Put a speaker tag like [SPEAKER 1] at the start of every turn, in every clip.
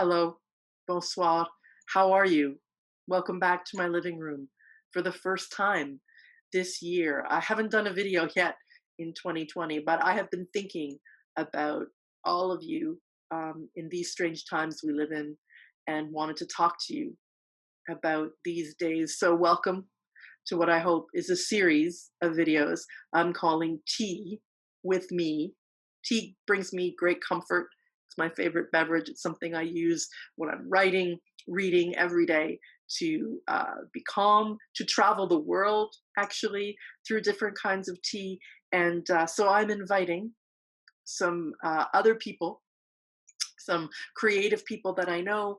[SPEAKER 1] Hello, bonsoir. How are you? Welcome back to my living room for the first time this year. I haven't done a video yet in 2020, but I have been thinking about all of you in these strange times we live in and wanted to talk to you about these days. So, welcome to what I hope is a series of videos I'm calling Tea with Me. Tea brings me great comfort. It's my favorite beverage. It's something I use when I'm writing, reading every day to be calm, to travel the world actually through different kinds of tea. And so I'm inviting some other people, some creative people that I know,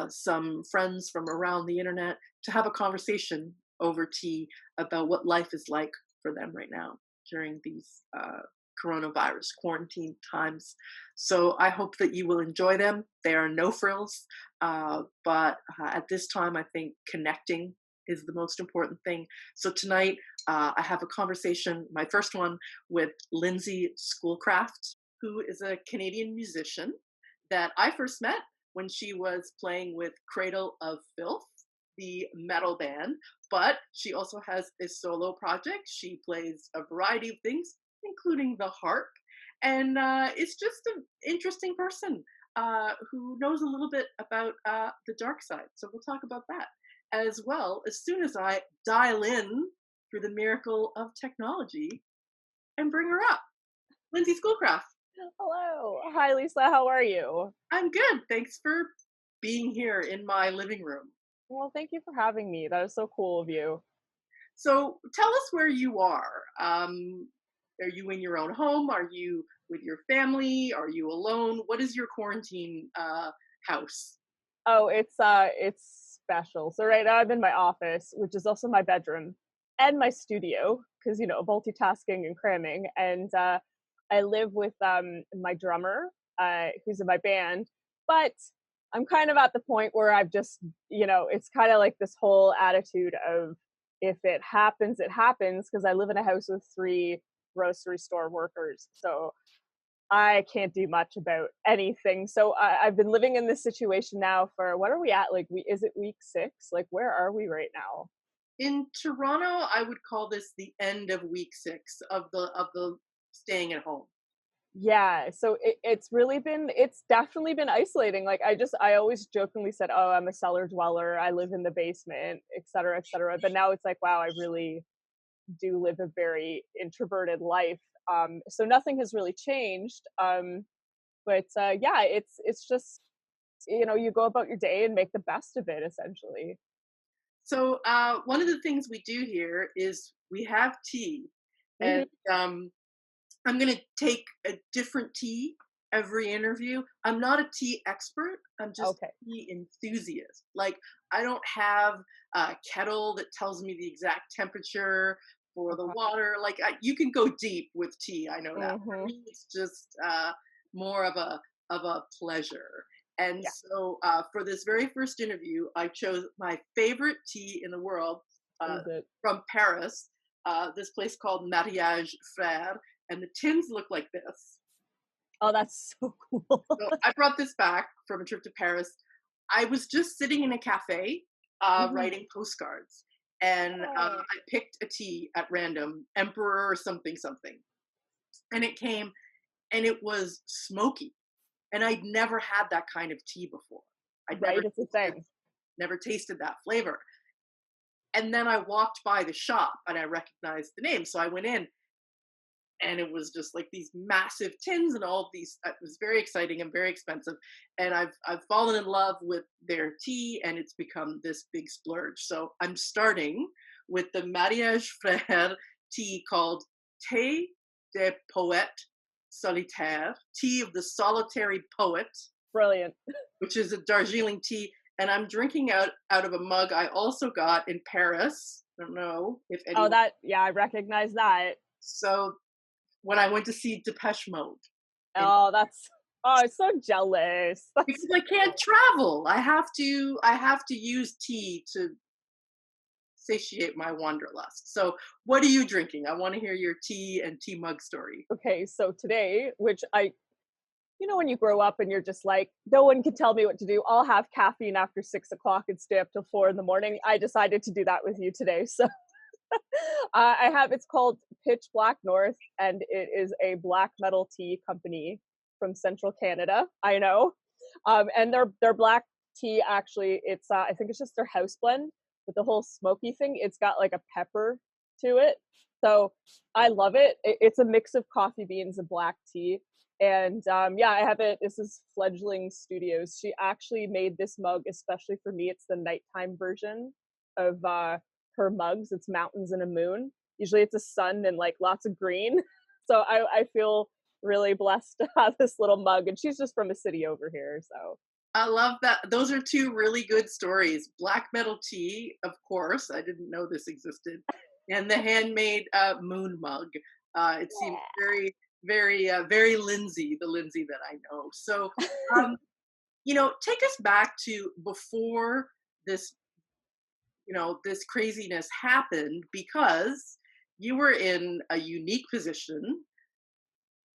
[SPEAKER 1] some friends from around the internet, to have a conversation over tea about what life is like for them right now during these coronavirus quarantine times. So I hope that you will enjoy them. They are no frills, but at this time, I think connecting is the most important thing. So tonight, I have a conversation, my first one, with Lindsay Schoolcraft, who is a Canadian musician that I first met when she was playing with Cradle of Filth, the metal band, but she also has a solo project. She plays a variety of things, including the harp, and is just an interesting person who knows a little bit about the dark side. So we'll talk about that as well as soon as I dial in through the miracle of technology and bring her up. Lindsay Schoolcraft.
[SPEAKER 2] Hello. Hi, Lisa. How are you?
[SPEAKER 1] I'm good. Thanks for being here in my living room.
[SPEAKER 2] Well, thank you for having me. That is so cool of you.
[SPEAKER 1] So tell us where you are. Are you in your own home? Are you with your family? Are you alone? What is your quarantine house?
[SPEAKER 2] Oh, it's special. So right now I'm in my office, which is also my bedroom and my studio, because multitasking and cramming. And I live with my drummer, who's in my band, but I'm kind of at the point where I've just, it's kind of like this whole attitude of if it happens, it happens, because I live in a house with three grocery store workers. So I can't do much about anything. So I've been living in this situation now for, what are we at? Like, is it week 6? Like, where are we right now?
[SPEAKER 1] In Toronto, I would call this the end of week 6 of the staying at home.
[SPEAKER 2] Yeah, so it's definitely been isolating. Like I always jokingly said, "Oh, I'm a cellar dweller. I live in the basement, et cetera, et cetera." But now it's like, wow, I really do live a very introverted life. So nothing has really changed. But yeah, it's just you go about your day and make the best of it, essentially.
[SPEAKER 1] So one of the things we do here is we have tea, and
[SPEAKER 2] Hmm.
[SPEAKER 1] I'm going to take a different tea every interview. I'm not a tea expert. I'm just
[SPEAKER 2] Okay.
[SPEAKER 1] a tea enthusiast. Like, I don't have a kettle that tells me the exact temperature for the
[SPEAKER 2] Okay.
[SPEAKER 1] water. Like, you can go deep with tea. I know that. For
[SPEAKER 2] Hmm.
[SPEAKER 1] me, it's just more of a pleasure. And
[SPEAKER 2] Yeah.
[SPEAKER 1] so, for this very first interview, I chose my favorite tea in the world
[SPEAKER 2] What
[SPEAKER 1] uh,
[SPEAKER 2] is it?
[SPEAKER 1] from Paris. This place called Mariage Frère, and the tins look like this.
[SPEAKER 2] Oh, that's so cool.
[SPEAKER 1] So I brought this back from a trip to Paris. I was just sitting in a cafe
[SPEAKER 2] Hmm.
[SPEAKER 1] writing postcards, and
[SPEAKER 2] Oh,
[SPEAKER 1] I picked a tea at random, Emperor or something something, and it came, and it was smoky, and I'd never had that kind of tea before. I'd
[SPEAKER 2] right. It's a thing.
[SPEAKER 1] never tasted that flavor. And then I walked by the shop, and I recognized the name, so I went in, and it was just like these massive tins and all of these. It was very exciting and very expensive, and I've fallen in love with their tea, and it's become this big splurge. So I'm starting with the Mariage Frère tea called Thé des Poètes Solitaires, tea of the solitary poet,
[SPEAKER 2] Brilliant.
[SPEAKER 1] which is a Darjeeling tea, and I'm drinking out of a mug I also got in Paris. I don't know if
[SPEAKER 2] Oh,
[SPEAKER 1] anyone.
[SPEAKER 2] yeah, I recognize that.
[SPEAKER 1] So when I went to see Depeche Mode in,
[SPEAKER 2] Oh, I'm so jealous. That's
[SPEAKER 1] because I can't travel. I have to use tea to satiate my wanderlust. So what are you drinking? I want to hear your tea and tea mug story.
[SPEAKER 2] okay. So today, which I you know, when you grow up and you're just like, no one can tell me what to do. I'll have caffeine after 6 o'clock and stay up till 4 in the morning. I decided to do that with you today. So I have, it's called Pitch Black North, and it is a black metal tea company from central Canada. I know. And their black tea, actually, it's, I think it's just their house blend with the whole smoky thing. It's got like a pepper to it. So I love it. It's a mix of coffee beans and black tea. And yeah, I have it. This is Fledgling Studios. She actually made this mug especially for me. It's the nighttime version of her mugs. It's mountains and a moon. Usually it's a sun and like lots of green. So I feel really blessed to have this little mug. And she's just from a city over here. So
[SPEAKER 1] I love that. Those are two really good stories. Black metal tea, of course. I didn't know this existed. And the handmade moon mug. It seems very, very, very Lindsay, the Lindsay that I know. So, um, take us back to before this, this craziness happened, because you were in a unique position.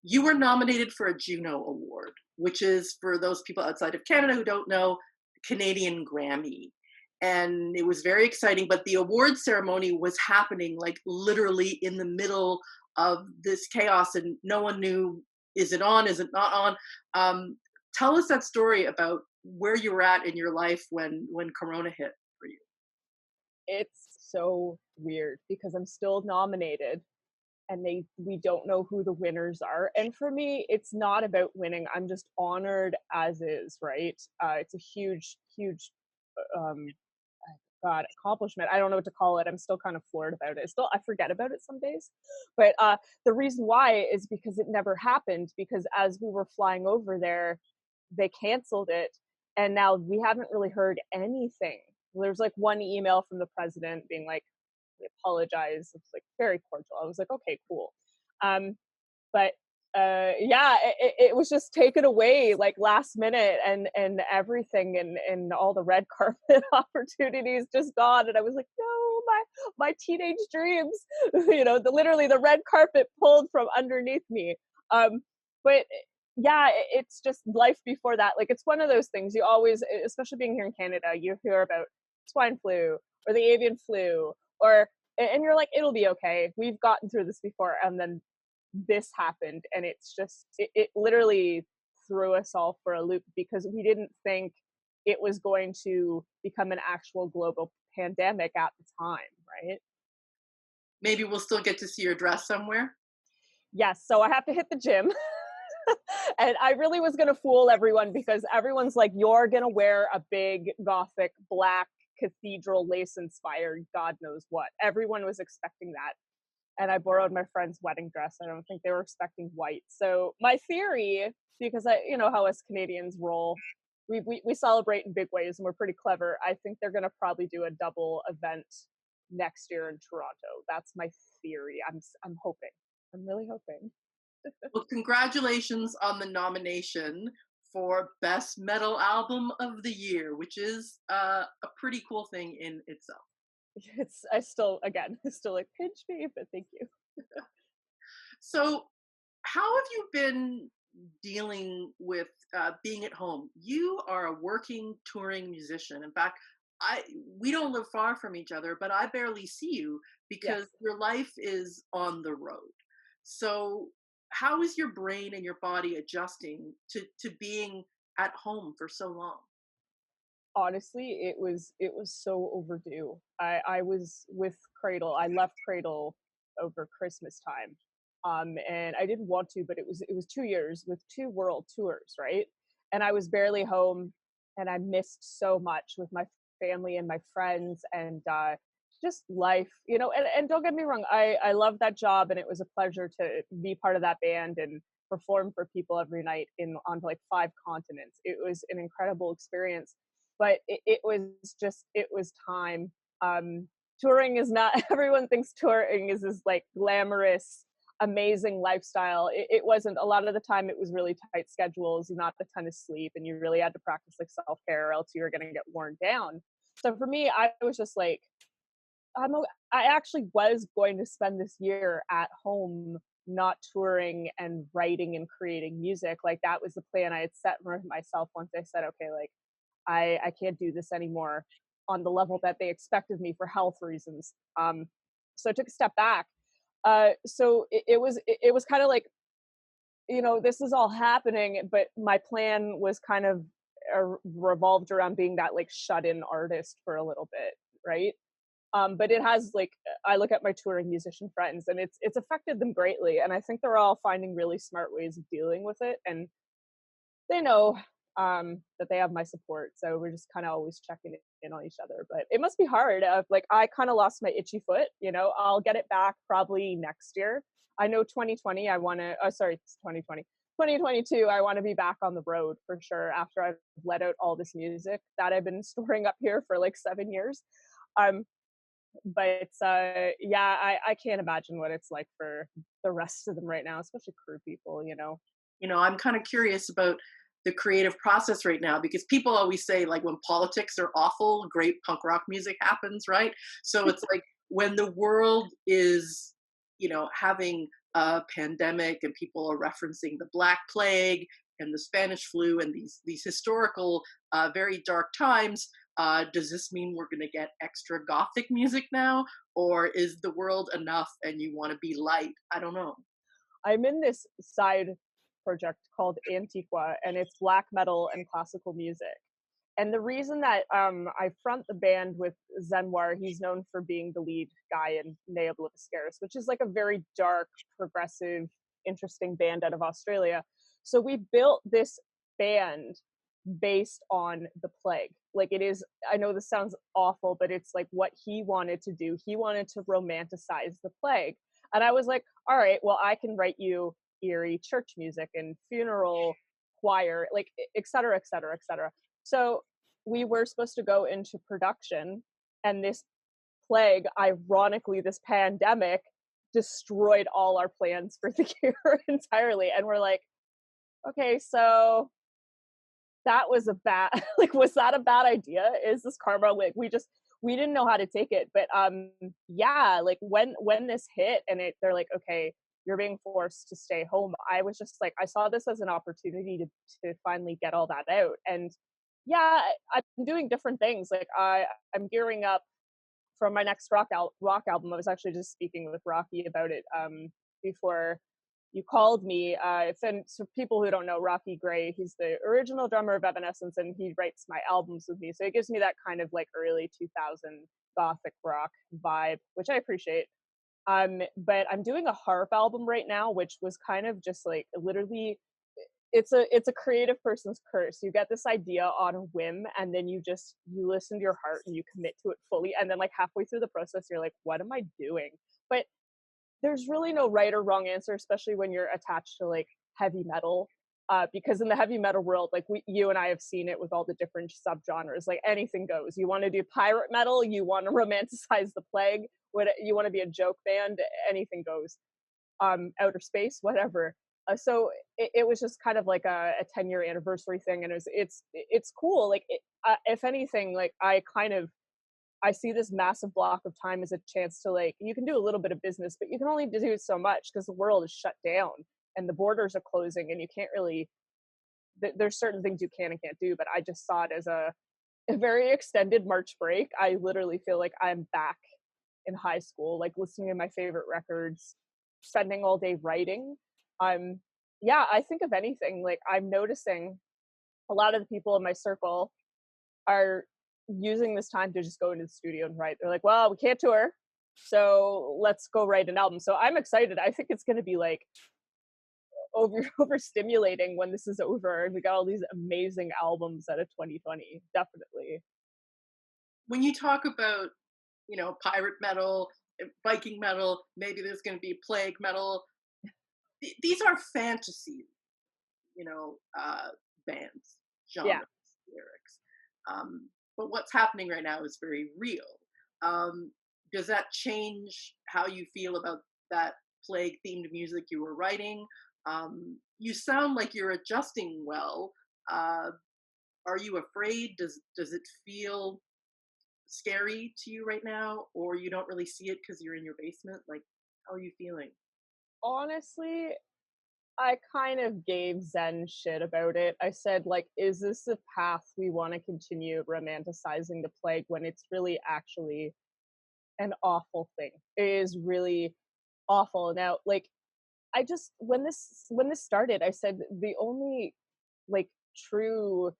[SPEAKER 1] You were nominated for a Juno Award, which is, for those people outside of Canada who don't know, Canadian Grammy. And it was very exciting, but the award ceremony was happening like literally in the middle of this chaos, and no one knew, is it on, is it not on? Tell us that story about where you were at in your life when Corona hit for you.
[SPEAKER 2] it's so weird because I'm still nominated and we don't know who the winners are. And for me, it's not about winning. I'm just honored as is, right? It's a huge, huge um God, accomplishment. I don't know what to call it. I'm still kind of floored about it. Still, I forget about it some days. But the reason why is because it never happened. Because as we were flying over there, they canceled it, and now we haven't really heard anything. There's like one email from the president being like, "We apologize." It's like very cordial. I was like, "Okay, cool." But yeah, it was just taken away like last minute, and everything, and all the red carpet opportunities just gone. And I was like, no, my teenage dreams, literally the red carpet pulled from underneath me. But yeah, it's just life before that. Like, it's one of those things you always, especially being here in Canada, you hear about swine flu or the avian flu, or and you're like, it'll be okay. We've gotten through this before. And then this happened, and it's just, it literally threw us all for a loop because we didn't think it was going to become an actual global pandemic at the time, right?
[SPEAKER 1] Maybe we'll still get to see your dress somewhere.
[SPEAKER 2] Yes, so I have to hit the gym. And I really was going to fool everyone because everyone's like, you're going to wear a big gothic black cathedral lace inspired god knows what. Everyone was expecting that, and I borrowed my friend's wedding dress. I don't think they were expecting white. So my theory, because you know how us Canadians roll, we celebrate in big ways and we're pretty clever. I think they're gonna probably do a double event next year in Toronto. That's my theory. I'm hoping. I'm really hoping.
[SPEAKER 1] Well, congratulations on the nomination for Best Metal Album of the Year, which is a pretty cool thing in itself.
[SPEAKER 2] It's I still again still like pinch me, but thank you.
[SPEAKER 1] So, how have you been dealing with being at home? You are a working touring musician. In fact, I we don't live far from each other, but I barely see you because
[SPEAKER 2] Yes.
[SPEAKER 1] your life is on the road. So, how is your brain and your body adjusting to being at home for so long?
[SPEAKER 2] Honestly, it was so overdue. I was with Cradle. I left Cradle over Christmas time. And I didn't want to, but it was 2 years with two world tours, right? And I was barely home, and I missed so much with my family and my friends, and just life, and don't get me wrong, I love that job, and it was a pleasure to be part of that band and perform for people every night in on like 5 continents. It was an incredible experience, but it was time. Touring is not everyone thinks touring is this like glamorous amazing lifestyle. It wasn't. A lot of the time it was really tight schedules, not a ton of sleep, and you really had to practice like self-care or else you were going to get worn down. So for me, I was just like, I actually was going to spend this year at home not touring and writing and creating music. Like that was the plan I had set for myself once I said, okay, like I can't do this anymore on the level that they expected me for health reasons. So I took a step back. It was kind of like, you know, this is all happening, but my plan was kind of revolved around being that like shut-in artist for a little bit, right? But it has like, I look at my touring musician friends and it's affected them greatly, and I think they're all finding really smart ways of dealing with it, and they know that they have my support, so we're just kind of always checking in on each other. But it must be hard. Like I kind of lost my itchy foot. You know, I'll get it back probably next year. I know 2020. I want to. Oh, sorry, it's 2020. 2022. I want to be back on the road for sure after I've let out all this music that I've been storing up here for like 7 years. Um, but yeah, I can't imagine what it's like for the rest of them right now, especially crew people. You know.
[SPEAKER 1] You know, I'm kind of curious about the creative process right now because people always say like when politics are awful, great punk rock music happens, right? So it's like when the world is, you know, having a pandemic and people are referencing the Black Plague and the Spanish flu and these historical, very dark times. Does this mean we're going to get extra gothic music now, or is the world enough and you want to be light? I don't know.
[SPEAKER 2] I'm in this side project called Antiqva, and it's black metal and classical music. And the reason that I front the band with Zenwar, he's known for being the lead guy in Nea Obliviscaris, which is like a very dark, progressive, interesting band out of Australia. So we built this band based on the plague. Like it is, I know this sounds awful, but it's like what he wanted to do. He wanted to romanticize the plague. And I was like, all right, well, I can write you eerie church music and funeral choir, like et cetera, et cetera, et cetera. So we were supposed to go into production, and this plague, ironically, this pandemic destroyed all our plans for the year entirely. And we're like, okay, so that was a bad like was that a bad idea? Is this karma? Like we didn't know how to take it. But yeah, like when this hit and they're like, okay, you're being forced to stay home, I was just like, I saw this as an opportunity to finally get all that out. And yeah, I'm doing different things. Like I'm gearing up for my next rock album. I was actually just speaking with Rocky about it before you called me. And so people who don't know Rocky Gray, he's the original drummer of Evanescence, and he writes my albums with me. So it gives me that kind of like early 2000 gothic rock vibe, which I appreciate. But I'm doing a harp album right now, which was kind of just like literally, it's a creative person's curse. You get this idea on a whim, and then you listen to your heart and you commit to it fully, and then like halfway through the process you're like, what am I doing? But there's really no right or wrong answer, especially when you're attached to like heavy metal, because in the heavy metal world, like you and I have seen it with all the different subgenres, like anything goes. You want to do pirate metal, you want to romanticize the plague, what you want to be a joke band, anything goes. Outer space, whatever. So it was just kind of like a 10-year anniversary thing, and it's cool. Like if anything, like I see this massive block of time as a chance to like, you can do a little bit of business, but you can only do so much because the world is shut down and the borders are closing, and you can't really. There's certain things you can and can't do, but I just saw it as a very extended March break. I literally feel like I'm back in high school, like listening to my favorite records, spending all day writing. Yeah, I think if anything, like I'm noticing a lot of the people in my circle are using this time to just go into the studio and write. They're like, well, we can't tour, so let's go write an album. So I'm excited. I think it's going to be like overstimulating when this is over and we got all these amazing albums out of 2020. Definitely.
[SPEAKER 1] When you talk about, you know, pirate metal, Viking metal, maybe there's going to be plague metal. These are fantasies, you know, bands,
[SPEAKER 2] Yeah.
[SPEAKER 1] genres, lyrics. But what's happening right now is very real. Does that change how you feel about that plague themed music you were writing? You sound like you're adjusting well. Are you afraid? Does it feel scary to you right now, or you don't really see it because you're in your basement? Like, how are you feeling?
[SPEAKER 2] honestly, I kind of gave Zen shit about it. I said, like, is this a path we want to continue romanticizing the plague when it's really actually an awful thing? It is really awful. Now, like, I just when this started, I said the only like true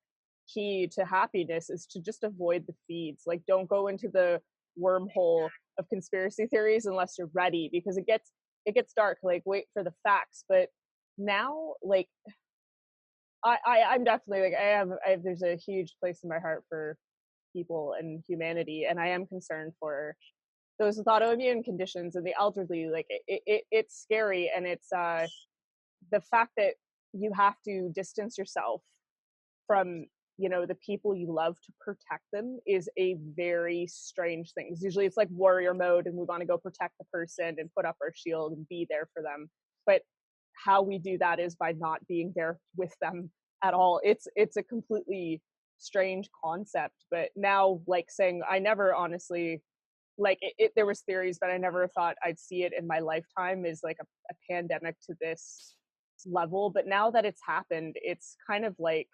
[SPEAKER 2] key to happiness is to just avoid the feeds. Like, don't go into the wormhole of conspiracy theories unless you're ready, because it gets dark. Like, wait for the facts. But now, like, I'm definitely like I have there's a huge place in my heart for people and humanity, and I am concerned for those with autoimmune conditions and the elderly. Like, it's scary, and it's the fact that you have to distance yourself from the people you love to protect them is a very strange thing. 'Cause usually it's like warrior mode and we want to go protect the person and put up our shield and be there for them, but how we do that is by not being there with them at all. It's a completely strange concept. But now, like, saying I never honestly, like, there was theories, but I never thought I'd see it in my lifetime, is like a pandemic to this level. But now that it's happened, it's kind of like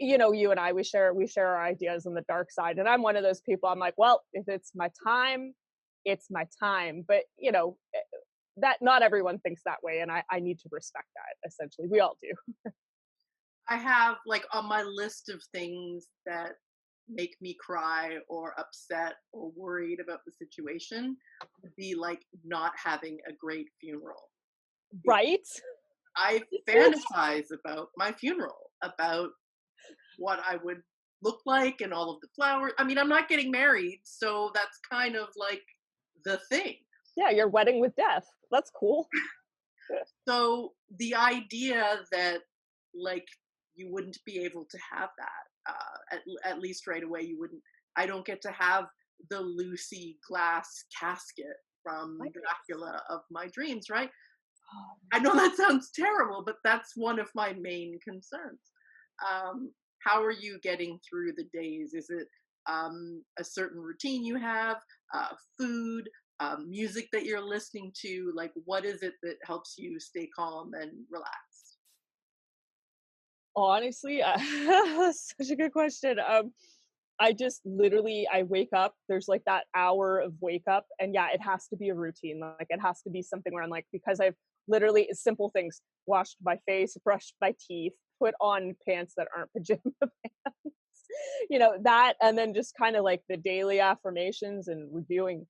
[SPEAKER 2] you and I, we share our ideas on the dark side, and I'm one of those people. I'm like, well, if it's my time, it's my time. But that not everyone thinks that way, and I need to respect that. Essentially, we all do.
[SPEAKER 1] I have, like, on my list of things that make me cry or upset or worried about the situation would be like not having a great funeral.
[SPEAKER 2] Right.
[SPEAKER 1] I fantasize about my funeral, about what I would look like and all of the flowers. I mean, I'm not getting married, so that's kind of like the thing.
[SPEAKER 2] Yeah, your wedding with death. That's cool.
[SPEAKER 1] So the idea that, like, you wouldn't be able to have that, at least right away, you wouldn't. I don't get to have the Lucy glass casket from
[SPEAKER 2] Right.
[SPEAKER 1] Dracula of my dreams, right?
[SPEAKER 2] Oh,
[SPEAKER 1] I know that sounds terrible, but that's one of my main concerns. Um, how are you getting through the days? Is it a certain routine you have, food, music that you're listening to? Like, what is it that helps you stay calm and relaxed?
[SPEAKER 2] honestly, such a good question. I just literally I wake up, there's like that hour of wake up, and yeah, it has to be a routine. Like, it has to be something where I'm like, because I've literally simple things, washed my face, brushed my teeth, put on pants that aren't pajama pants. That, and then just kind of like the daily affirmations and reviewing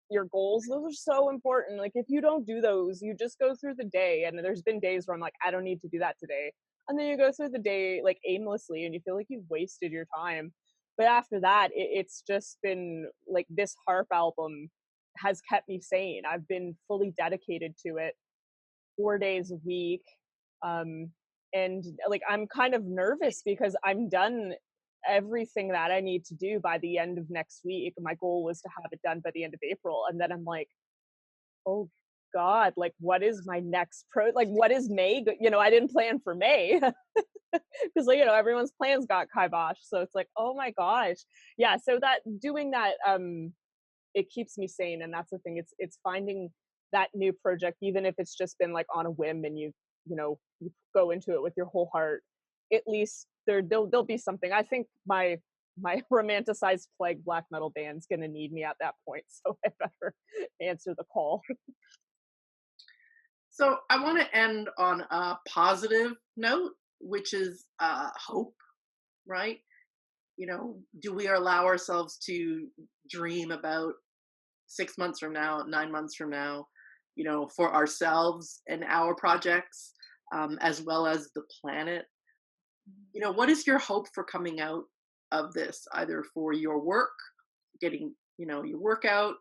[SPEAKER 2] your goals. Those are so important. Like, if you don't do those, you just go through the day, and there's been days where I'm like, I don't need to do that today. And then you go through the day like aimlessly and you feel like you've wasted your time. But after that, it's just been like this harp album has kept me sane. I've been fully dedicated to it 4 days a week. Um, and like, I'm kind of nervous because I'm done everything that I need to do by the end of next week. My goal was to have it done by the end of April. And then I'm like, oh God, like, what is my next like, what is May? I didn't plan for May because, like, everyone's plans got kibosh. So it's like, oh my gosh. Yeah. So that doing that, it keeps me sane. And that's the thing. It's finding that new project, even if it's just been like on a whim and you go into it with your whole heart. At least there'll be something. I think my romanticized plague black metal band's gonna need me at that point, so I better answer the call.
[SPEAKER 1] So I want to end on a positive note, which is hope, right? Do we allow ourselves to dream about 6 months from now, 9 months from now, for ourselves and our projects, as well as the planet? What is your hope for coming out of this, either for your work, getting, your workout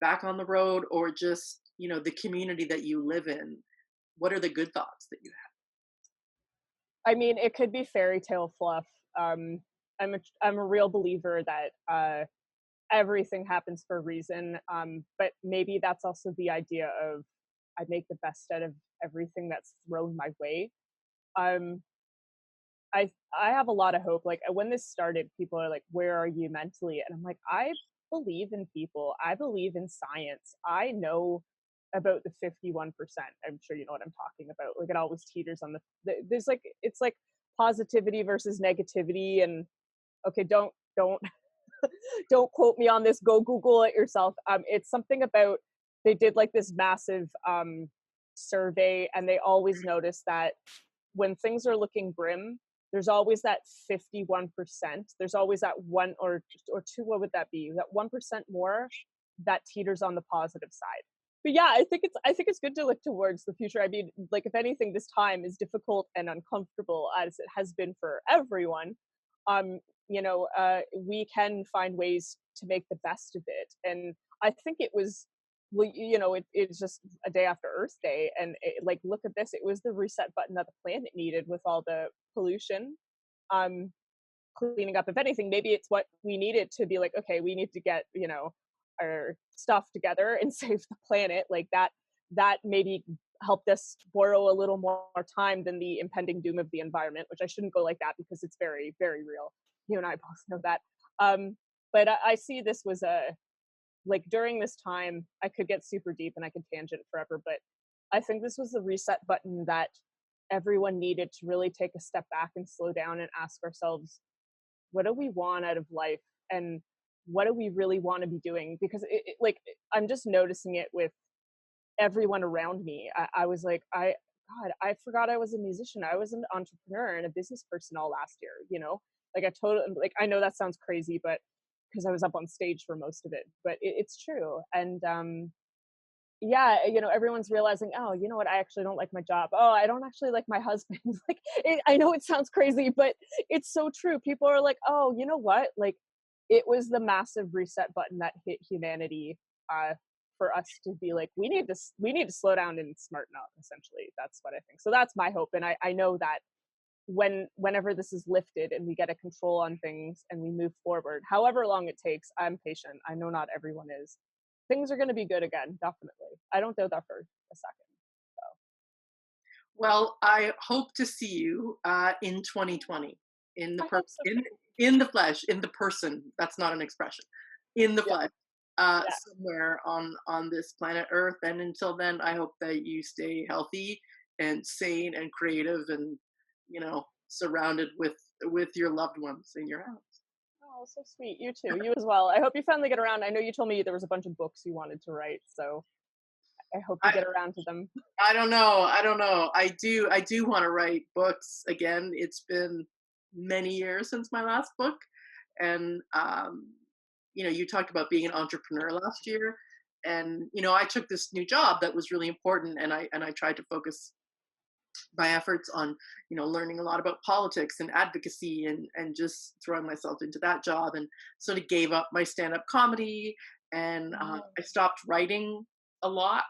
[SPEAKER 1] back on the road, or just, the community that you live in? What are the good thoughts that you
[SPEAKER 2] I mean, it could be fairy tale fluff. I'm a real believer that everything happens for a reason. But maybe that's also the idea of I make the best out of everything that's thrown my way. Um, I have a lot of hope. Like, when this started, people are like, "Where are you mentally?" And I'm like, I believe in people. I believe in science. I know about the 51%. I'm sure you know what I'm talking about. Like it always teeters on there's like it's like positivity versus negativity, and okay, don't don't quote me on this. Go Google it yourself. It's something about they did like this massive survey, and they always notice that when things are looking grim, there's always that 51%. There's always that one or two. What would that be? That 1% more that teeters on the positive side. But yeah, I think it's good to look towards the future. I mean, like if anything, this time is difficult and uncomfortable as it has been for everyone. Um, we can find ways to make the best of it. And I think it was, well, it's just a day after Earth Day, and like look at this. It was the reset button that the planet needed with all the pollution. Um, Cleaning up. If anything, maybe it's what we needed to be like, okay, we need to get, our stuff together and save the planet. Like that maybe helped us borrow a little more time than the impending doom of the environment, which I shouldn't go like that because it's very, very real. You and I both know that. But I see this was like during this time, I could get super deep and I could tangent forever, but I think this was the reset button that everyone needed to really take a step back and slow down and ask ourselves, what do we want out of life, and what do we really want to be doing? Because like I'm just noticing it with everyone around me. I was like, God, I forgot I was a musician. I was an entrepreneur and a business person all last year, like I totally, like, I know that sounds crazy, but because I was up on stage for most of it, but it's true. And yeah, everyone's realizing, oh, you know what, I actually don't like my job. Oh, I don't actually like my husband. Like I know it sounds crazy, but it's so true. People are like, oh, you know what, like it was the massive reset button that hit humanity, for us to be like, we need to slow down and smarten up. Essentially, that's what I think. So that's my hope, and I know that whenever this is lifted and we get a control on things and we move forward, however long it takes, I'm patient. I know not everyone is. Things are going to be good again, definitely. I don't doubt that for a second. So
[SPEAKER 1] Well, I hope to see you in 2020 in the
[SPEAKER 2] I hope so too.
[SPEAKER 1] in the flesh, in the person. That's not an expression. In the
[SPEAKER 2] Yeah,
[SPEAKER 1] flesh,
[SPEAKER 2] yeah.
[SPEAKER 1] somewhere on this planet Earth. And until then, I hope that you stay healthy and sane and creative, and surrounded with your loved ones in your house.
[SPEAKER 2] Oh, so sweet. You too. You as well. I hope you finally get around. I know you told me there was a bunch of books you wanted to write, so I hope you
[SPEAKER 1] I
[SPEAKER 2] get around to them.
[SPEAKER 1] I don't know. I don't know. I do want to write books again. It's been many years since my last book, and you talked about being an entrepreneur last year, and I took this new job that was really important, and I tried to focus my efforts on learning a lot about politics and advocacy, and just throwing myself into that job, and sort of gave up my stand-up comedy, and I stopped writing a lot,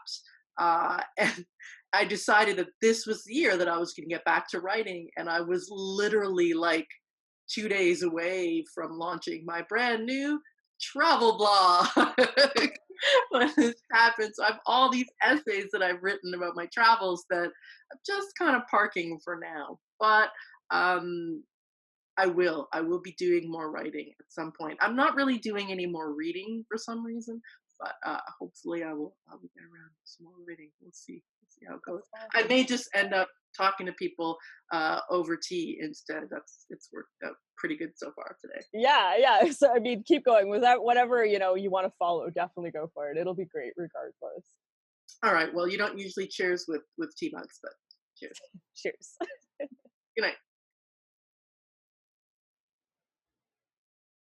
[SPEAKER 1] and I decided that this was the year that I was going to get back to writing, and I was literally like 2 days away from launching my brand new travel blog when this happened. So I have all these essays that I've written about my travels that I'm just kind of parking for now. But um, I will be doing more writing at some point. I'm not really doing any more reading for some reason, but hopefully I will get around to some more reading. We'll see how it goes.
[SPEAKER 2] That's
[SPEAKER 1] I
[SPEAKER 2] awesome.
[SPEAKER 1] may just end up talking to people over tea instead. It's worked out pretty good so far today.
[SPEAKER 2] Yeah, yeah. So I mean, keep going with that. Whatever you want to follow, definitely go for it. It'll be great regardless.
[SPEAKER 1] All right. Well, you don't usually cheers with tea mugs, but cheers.
[SPEAKER 2] Cheers.
[SPEAKER 1] Good night.